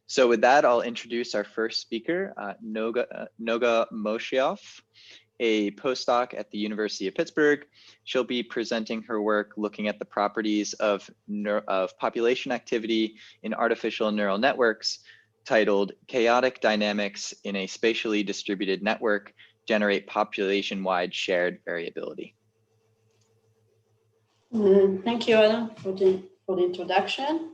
So with that, I'll introduce our first speaker, Noga Mosheiff, a postdoc at the University of Pittsburgh. She'll be presenting her work looking at the properties of population activity in artificial neural networks, titled Chaotic Dynamics in a Spatially Distributed Network Generate Population-Wide Shared Variability. Thank you, Adam, for the introduction.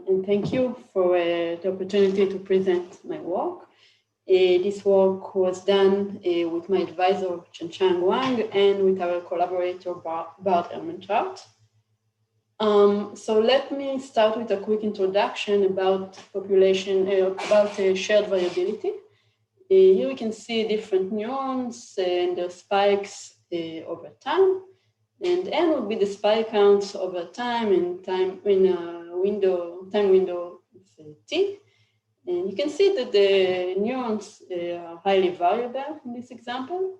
And thank you for the opportunity to present my work. This work was done with my advisor, Huang, and with our collaborator, Bart Ehrmantraut. So let me start with a quick introduction about population, about shared variability. Here we can see different neurons and their spikes over time. And N would be the spike counts over time in time window T. And you can see that the neurons are highly variable in this example,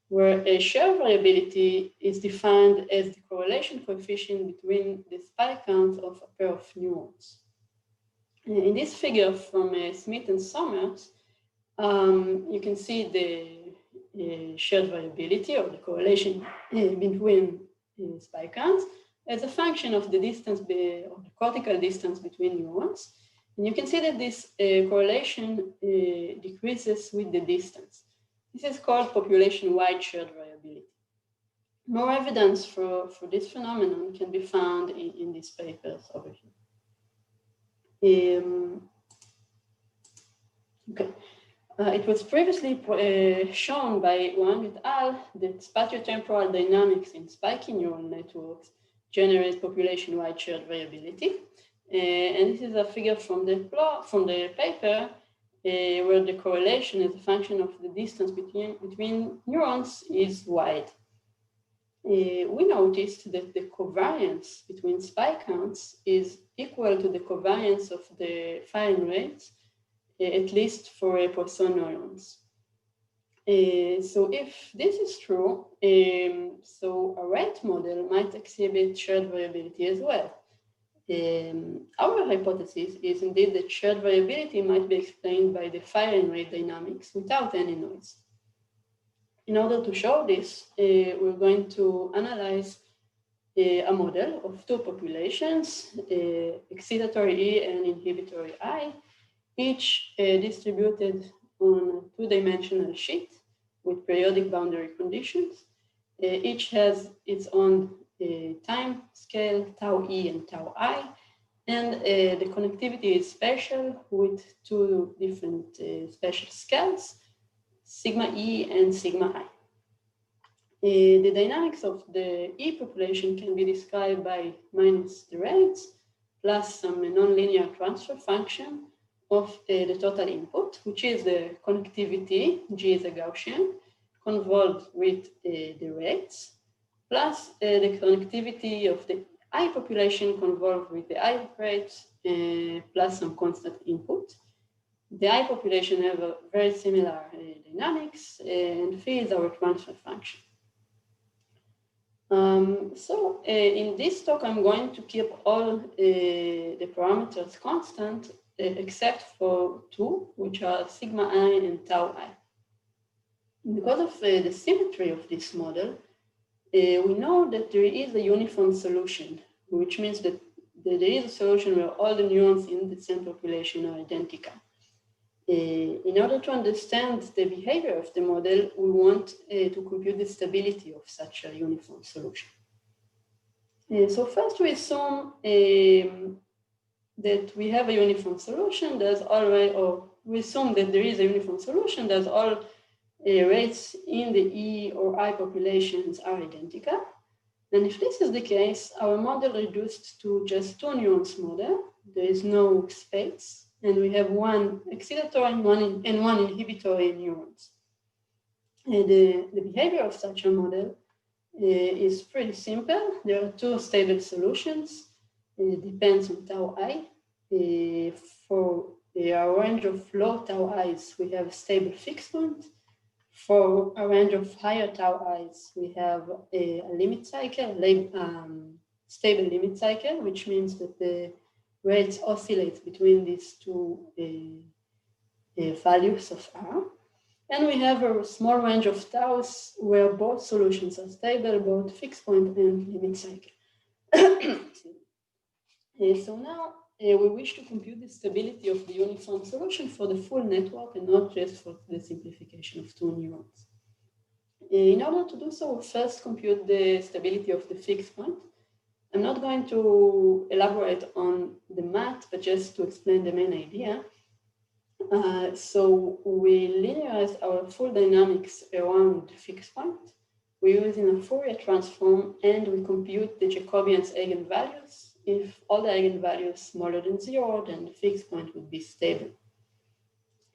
where a shared variability is defined as the correlation coefficient between the spike counts of a pair of neurons. In this figure from Smith and Summers, you can see the shared variability or the correlation between spike counts as a function of the distance, or the cortical distance between neurons. And you can see that this correlation decreases with the distance. This is called population-wide shared variability. More evidence for this phenomenon can be found in these papers over here. It was previously shown by Huang et al. That spatiotemporal dynamics in spiky neural networks generate population-wide shared variability. And this is a figure from the paper where the correlation as a function of the distance between neurons is wide. We noticed that the covariance between spike counts is equal to the covariance of the firing rates, at least for Poisson neurons. So if this is true, so a rate model might exhibit shared variability as well. Our hypothesis is indeed that shared variability might be explained by the firing rate dynamics without any noise. In order to show this, we're going to analyze a model of two populations, excitatory E and inhibitory I, each distributed on a two-dimensional sheet with periodic boundary conditions. Each has its own time scale, tau E and tau I, and the connectivity is spatial with two different spatial scales, sigma E and sigma I. The dynamics of the E population can be described by minus the rates plus some nonlinear transfer function of the total input, which is the connectivity, G is a Gaussian, convolved with the rates, plus the connectivity of the I population convolved with the I rates, plus some constant input. The I population have a very similar dynamics, and phi is our transfer function. So in this talk, I'm going to keep all the parameters constant, except for two, which are sigma I and tau I. Because of the symmetry of this model, we know that there is a uniform solution, which means that there is a solution where all the neurons in the same population are identical. In order to understand the behavior of the model, we want to compute the stability of such a uniform solution. So first we assume that we have a uniform solution. We assume that there is a uniform solution. There's all rates in the E or I populations are identical. And if this is the case, our model reduced to just two neurons model. There is no space, and we have one excitatory and one inhibitory neurons. And the behavior of such a model is pretty simple. There are two stable solutions. It depends on tau I. For a range of low tau I's, we have a stable fixed point. For a range of higher tau I's, we have a limit cycle, stable limit cycle, which means that the rates oscillate between these two values of R. And we have a small range of taus where both solutions are stable, both fixed point and limit cycle. So now we wish to compute the stability of the uniform solution for the full network and not just for the simplification of two neurons. In order to do so, we first compute the stability of the fixed point. I'm not going to elaborate on the math, but just to explain the main idea. So we linearize our full dynamics around the fixed point. We use in a Fourier transform, and we compute the Jacobian's eigenvalues. If all the eigenvalues smaller than 0, then the fixed point would be stable.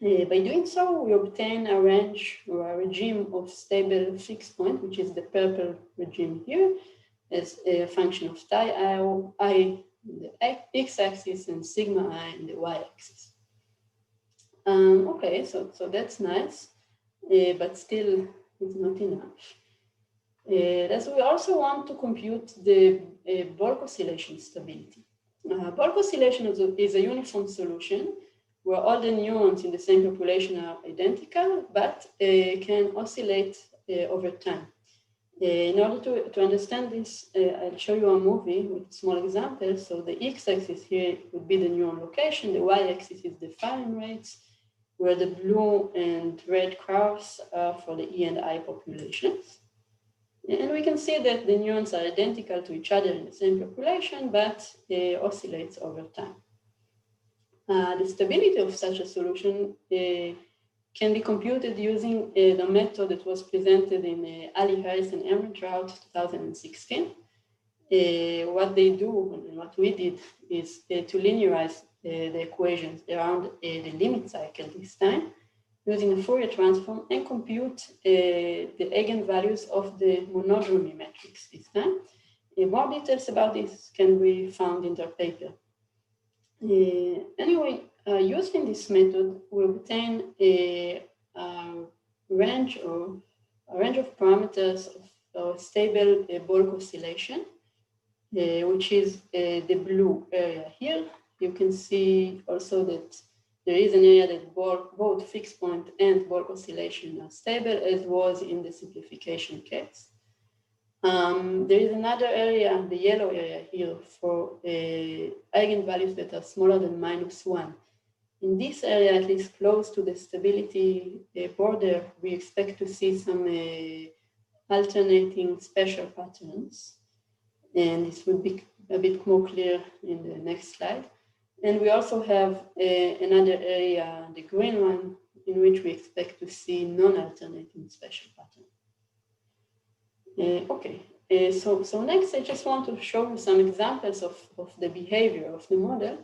By doing so, we obtain a range or a regime of stable fixed point, which is the purple regime here, as a function of psi I in the x-axis and sigma I in the y-axis. Okay, so that's nice, but still it's not enough. Thus, we also want to compute the bulk oscillation stability. Bulk oscillation is a uniform solution where all the neurons in the same population are identical, but can oscillate over time. In order to understand this, I'll show you a movie with small examples. So the x-axis here would be the neuron location, the y-axis is the firing rates, where the blue and red curves are for the E and I populations. And we can see that the neurons are identical to each other in the same population, but oscillates over time. The stability of such a solution can be computed using the method that was presented in Ali Harris and Ehrmantraut 2016. What they do and what we did is to linearize the equations around the limit cycle this time, using a Fourier transform, and compute the eigenvalues of the monodromy matrix this time. More details about this can be found in their paper. Anyway, using this method, we obtain a range of parameters of stable bulk oscillation, which is the blue area here. You can see also that there is an area that both fixed point and bulk oscillation are stable, as was in the simplification case. There is another area, the yellow area here, for eigenvalues that are smaller than -1. In this area, at least close to the stability border, we expect to see some alternating spatial patterns. And this will be a bit more clear in the next slide. And we also have another area, the green one, in which we expect to see non-alternating spatial patterns. So next, I just want to show you some examples of the behavior of the model.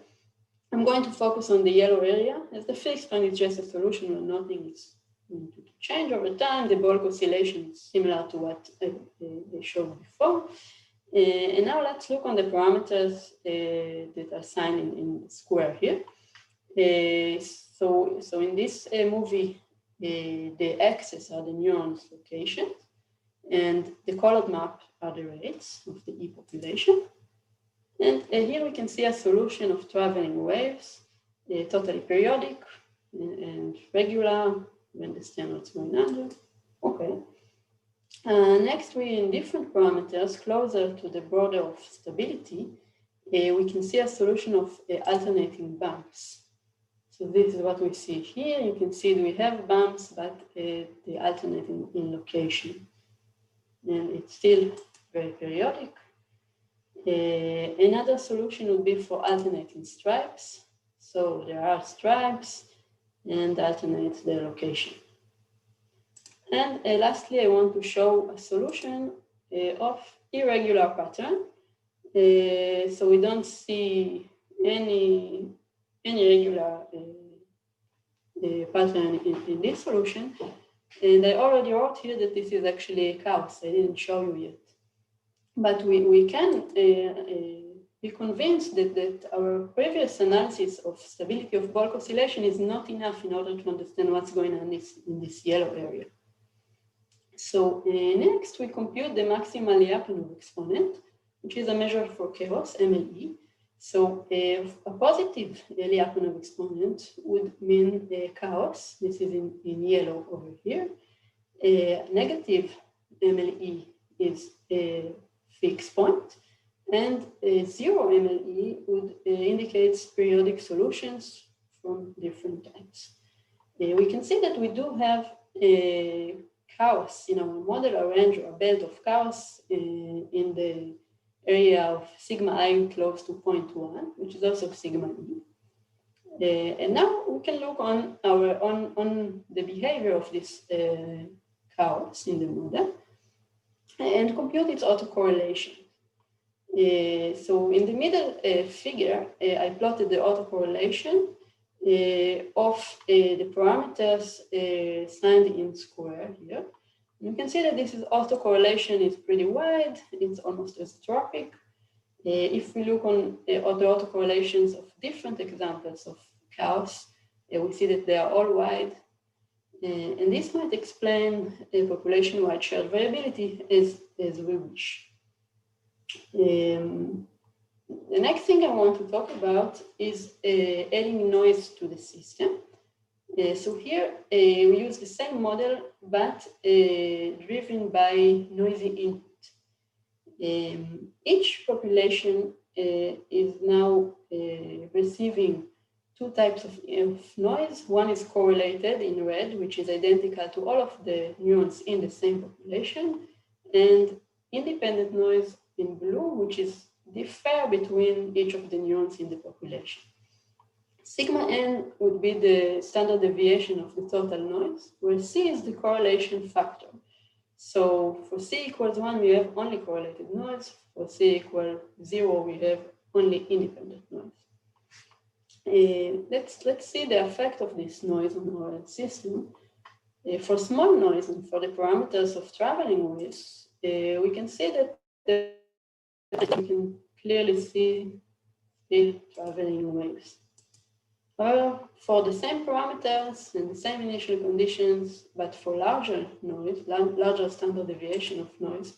I'm going to focus on the yellow area, as the fixed point is just a solution where nothing is going to change over time. The bulk oscillation is similar to what they showed before. And now let's look on the parameters that are signed in the square here. So in this movie, the axes are the neurons' locations, and the colored map are the rates of the E population. And here we can see a solution of traveling waves, totally periodic and regular. We understand what's going on. Okay. Next, we in different parameters closer to the border of stability, we can see a solution of alternating bumps. So this is what we see here. You can see that we have bumps, but they alternate in location. And it's still very periodic. Another solution would be for alternating stripes. So there are stripes and alternate their location. And lastly, I want to show a solution of irregular pattern. So we don't see any regular pattern in this solution. And I already wrote here that this is actually a chaos. I didn't show you yet. But we can be convinced that our previous analysis of stability of bulk oscillation is not enough in order to understand what's going on in this yellow area. So next, we compute the maximal Lyapunov exponent, which is a measure for chaos, MLE. So a positive Lyapunov exponent would mean chaos. This is in yellow over here. A negative MLE is a fixed point, and a zero MLE would indicates periodic solutions from different types. We can see that we do have a chaos in our model, a range or a belt of chaos in the area of sigma I close to 0.1, which is also sigma E. And now we can look on the behavior of this chaos in the model and compute its autocorrelation. So in the middle figure, I plotted the autocorrelation of the parameters signed in square here. You can see that this autocorrelation is pretty wide. It's almost isotropic. If we look on the autocorrelations of different examples of chaos, we see that they are all wide. And this might explain a population-wide shared variability as we wish. The next thing I want to talk about is adding noise to the system. So here we use the same model, but driven by noisy input. Each population is now receiving two types of noise. One is correlated in red, which is identical to all of the neurons in the same population, and independent noise in blue, which is differ between each of the neurons in the population. Sigma n would be the standard deviation of the total noise, where C is the correlation factor. So for C equals 1, we have only correlated noise. For C equals 0, we have only independent noise. Let's see the effect of this noise on our system. For small noise and for the parameters of traveling waves, we can see that we can clearly see still traveling waves. However, for the same parameters and the same initial conditions, but for larger noise, larger standard deviation of noise,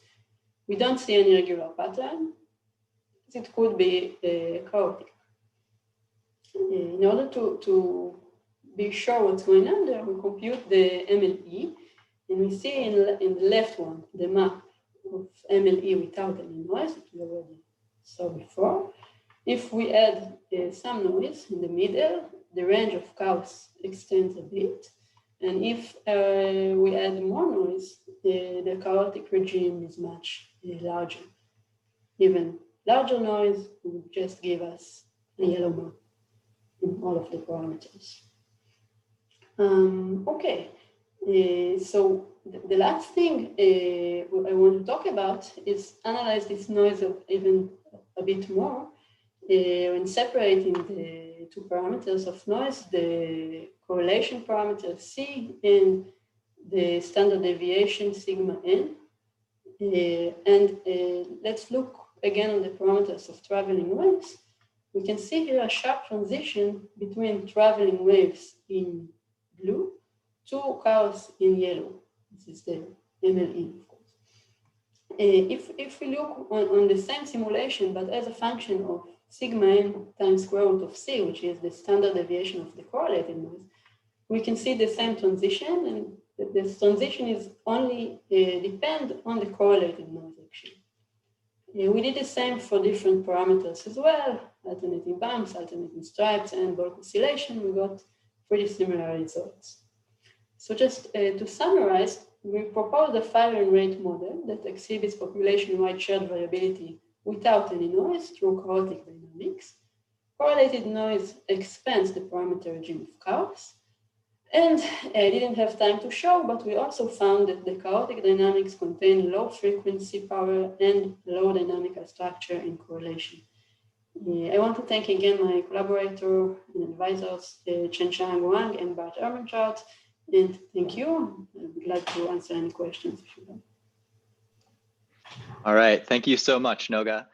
we don't see any regular pattern. It could be chaotic. In order to be sure what's going on there, we compute the MLE, and we see in the left one, the map of MLE without any noise, that we already saw before. If we add some noise in the middle, the range of chaos extends a bit. And if we add more noise, the chaotic regime is much larger. Even larger noise would just give us a yellow map in all of the parameters. Okay, so the last thing I want to talk about is analyze this noise even a bit more when separating the two parameters of noise, the correlation parameter C and the standard deviation sigma n. And let's look again on the parameters of traveling waves. We can see here a sharp transition between traveling waves in blue to chaos in yellow. This is the MLE, of course. If we look on the same simulation, but as a function of sigma n times square root of C, which is the standard deviation of the correlated noise, we can see the same transition, and this transition is only depend on the correlated noise, actually. We did the same for different parameters as well, alternating bumps, alternating stripes, and bulk oscillation. We got pretty similar results. So just to summarize, we proposed a fire and rate model that exhibits population-wide shared variability without any noise through chaotic dynamics. Correlated noise expands the parameter regime of chaos. And I didn't have time to show, but we also found that the chaotic dynamics contain low frequency power and low dynamical structure in correlation. I want to thank again my collaborator and advisors, Chen-Chang Huang and Bart Ermentrout, and thank you. I'd be glad to answer any questions if you have. All right, thank you so much, Noga.